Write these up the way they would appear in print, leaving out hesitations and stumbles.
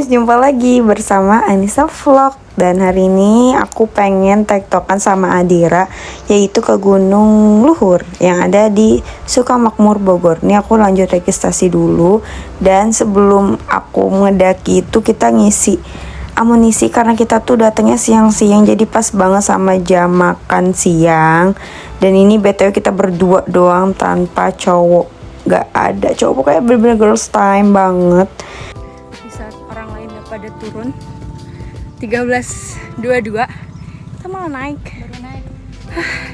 guys, jumpa lagi bersama Anissa Vlog. Dan hari ini aku pengen tektokan sama Adira, yaitu ke Gunung Luhur yang ada di Sukamakmur, Bogor. Ini aku lanjut registrasi dulu. Dan sebelum aku ngedaki itu kita ngisi amunisi karena kita tuh datangnya siang-siang, jadi pas banget sama jam makan siang. Dan ini BTW kita berdua doang tanpa cowok, gak ada cowok, pokoknya bener-bener girls time banget. Di saat orang lain udah pada turun 13.22 kita malah naik. Baru naik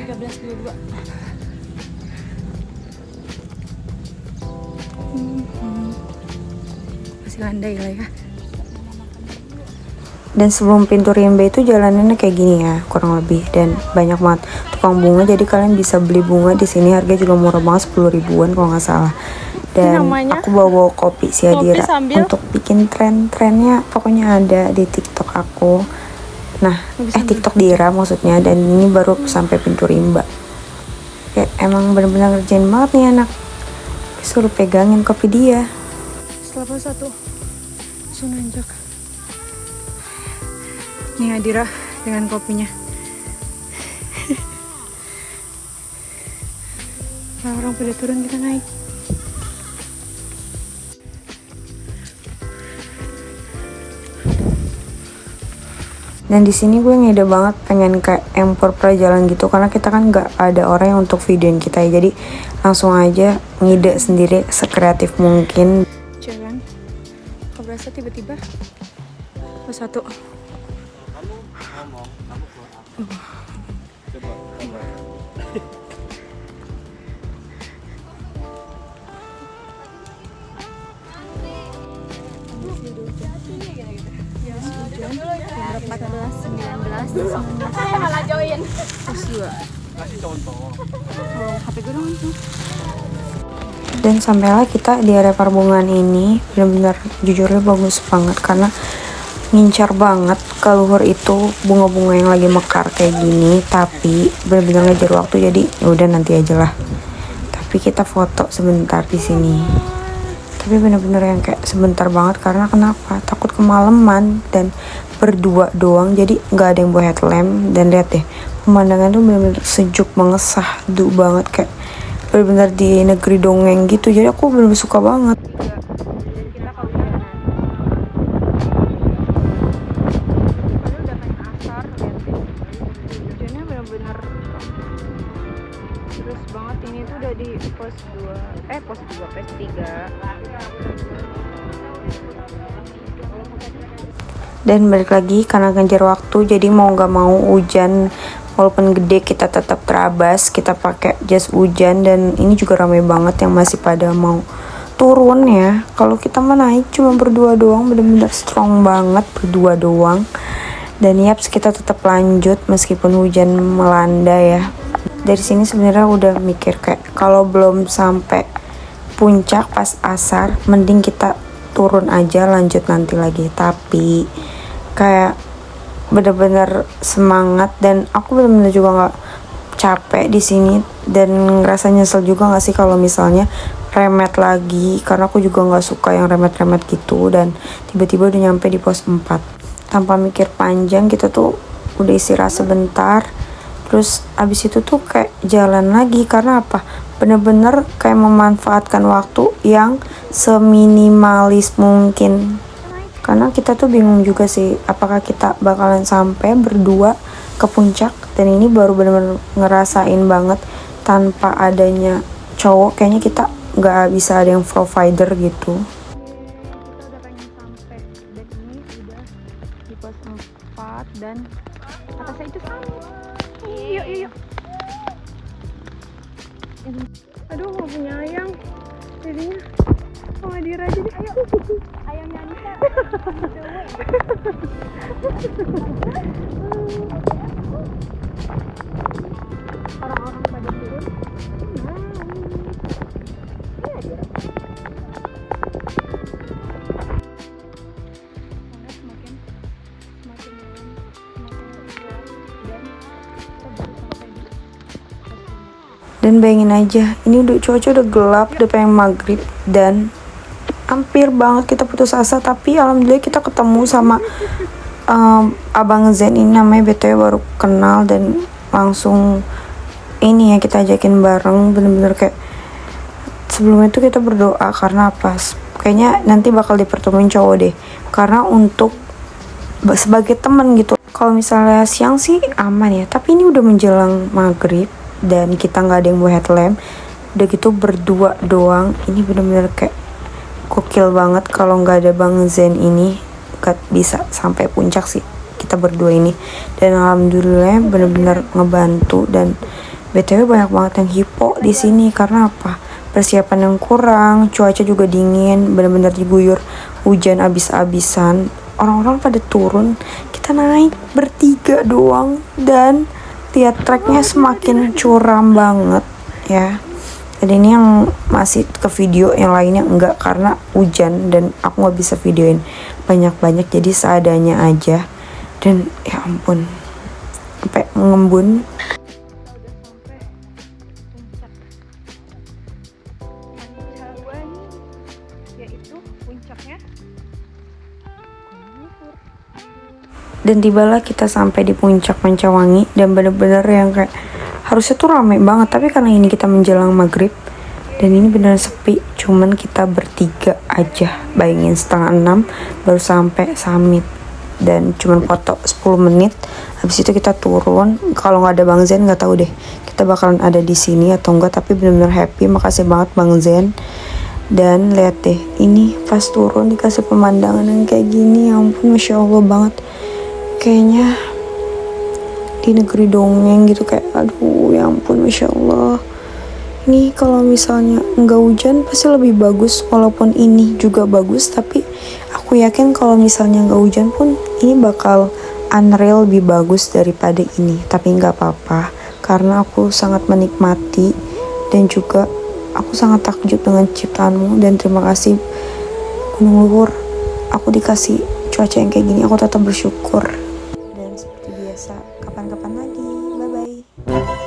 13.22. Masih landai lah ya. Dan sebelum pintu Rimba itu jalanannya kayak gini ya, kurang lebih, dan banyak banget tukang bunga, jadi kalian bisa beli bunga di sini. Harga juga murah banget, 10 ribuan kalau nggak salah. Dan namanya aku bawa kopi si Adira untuk bikin tren-trennya, pokoknya ada di TikTok aku. Nah, TikTok Dira maksudnya. Dan ini baru sampai pintu Rimba. Kayak emang bener-bener ngerjain banget nih anak. Suruh pegangin kopi dia. Setelah satu langsung nanjak. Nih Adira dengan kopinya. Orang pada turun, kita naik. Dan di sini gue ngide banget pengen kayak empor jalan gitu, karena kita kan nggak ada orang yang untuk videoin kita ya, jadi langsung aja ngide sendiri sekreatif mungkin. Jalan, kok berasa tiba-tiba satu. Saya malah join. Dan sampailah kita di area Parbungan ini, benar-benar jujurnya bagus banget karena ngincar banget ke luhur itu bunga-bunga yang lagi mekar kayak gini, tapi benar-benar ngejar waktu, jadi udah nanti aja lah. Tapi kita foto sebentar di sini. Tapi bener-bener yang kayak sebentar banget, karena kenapa? Takut kemalaman dan berdua doang, jadi nggak ada yang bawa headlamp. Dan lihat deh, pemandangan tuh bener-bener sejuk banget, sahdu banget, kayak bener-bener di negeri dongeng gitu. Jadi aku bener-bener suka banget. Terus banget, ini tuh udah di pos 3. Dan balik lagi karena ngejar waktu, jadi mau nggak mau hujan walaupun gede kita tetap terabas, kita pakai jas hujan. Dan ini juga ramai banget yang masih pada mau turun ya. Kalau kita mah naik cuma berdua doang, bener-bener strong banget berdua doang. Dan yaps, kita tetap lanjut meskipun hujan melanda ya. Dari sini sebenarnya udah mikir kayak kalau belum sampai puncak pas asar, mending kita turun aja, lanjut nanti lagi. Tapi kayak bener-bener semangat, dan aku bener-bener juga nggak capek di sini. Dan ngerasa nyesel juga nggak sih kalau misalnya remet lagi, karena aku juga nggak suka yang remet-remet gitu. Dan tiba-tiba udah nyampe di pos 4 tanpa mikir panjang. Kita tuh udah istirahat sebentar, terus abis itu tuh kayak jalan lagi. Karena apa? Bener-bener kayak memanfaatkan waktu yang seminimalis mungkin. Karena kita tuh bingung juga sih, apakah kita bakalan sampai berdua ke puncak. Dan ini baru bener-bener ngerasain banget tanpa adanya cowok, kayaknya kita nggak bisa ada yang provider gitu. Kita udah pengen sampai, dan ini udah di pos 4 dan atasnya itu sama. Yuk. Aduh, mau punya ayam jadinya. Oh, Adira aja deh. Ayo. Ayamnya Anissa. Orang-orang pada turun. Dan bayangin aja, ini udah cuaca udah gelap, udah pengen maghrib, dan hampir banget kita putus asa, tapi alhamdulillah kita ketemu sama Abang Zen ini, namanya BTW baru kenal, dan langsung ini ya kita ajakin bareng. Bener-bener kayak sebelumnya tuh kita berdoa karena apa, kayaknya nanti bakal dipertemuin cowok deh, karena untuk sebagai teman gitu. Kalau misalnya siang sih aman ya, tapi ini udah menjelang maghrib dan kita nggak ada yang bawa headlamp, udah gitu berdua doang. Ini bener-bener kayak gokil banget. Kalau nggak ada Bang Zen ini gak bisa sampai puncak sih kita berdua ini. Dan alhamdulillah bener-bener ngebantu. Dan BTW banyak banget yang hipo di sini karena apa, persiapan yang kurang, cuaca juga dingin, bener-bener diguyur hujan abis-abisan. Orang-orang pada turun, kita naik bertiga doang, dan lihat treknya semakin curam banget ya. Dan ini yang masih ke video, yang lainnya enggak karena hujan dan aku nggak bisa videoin banyak-banyak, jadi seadanya aja. Dan ya ampun, sampai ngembun. Dan tibalah kita sampai di puncak Mancawangi, dan bener-bener yang kayak harusnya tuh rame banget, tapi karena ini kita menjelang maghrib dan ini beneran sepi, cuman kita bertiga aja. Bayangin, 5:30 baru sampai summit, dan cuman foto 10 menit habis itu kita turun. Kalau nggak ada Bang Zen nggak tahu deh kita bakalan ada di sini atau enggak, tapi bener-bener happy. Makasih banget Bang Zen. Dan lihat deh, ini pas turun dikasih pemandangan yang kayak gini, ya ampun, masya Allah banget. Kayaknya di negeri dongeng gitu, kayak aduh ya ampun, masya Allah. Ini kalau misalnya nggak hujan pasti lebih bagus. Walaupun ini juga bagus, tapi aku yakin kalau misalnya nggak hujan pun ini bakal unreal lebih bagus daripada ini. Tapi nggak apa-apa, karena aku sangat menikmati dan juga aku sangat takjub dengan ciptaanmu. Dan terima kasih Gunung Luhur, aku dikasih cuaca yang kayak gini, aku tetap bersyukur. Dan seperti biasa, kapan-kapan lagi, bye-bye.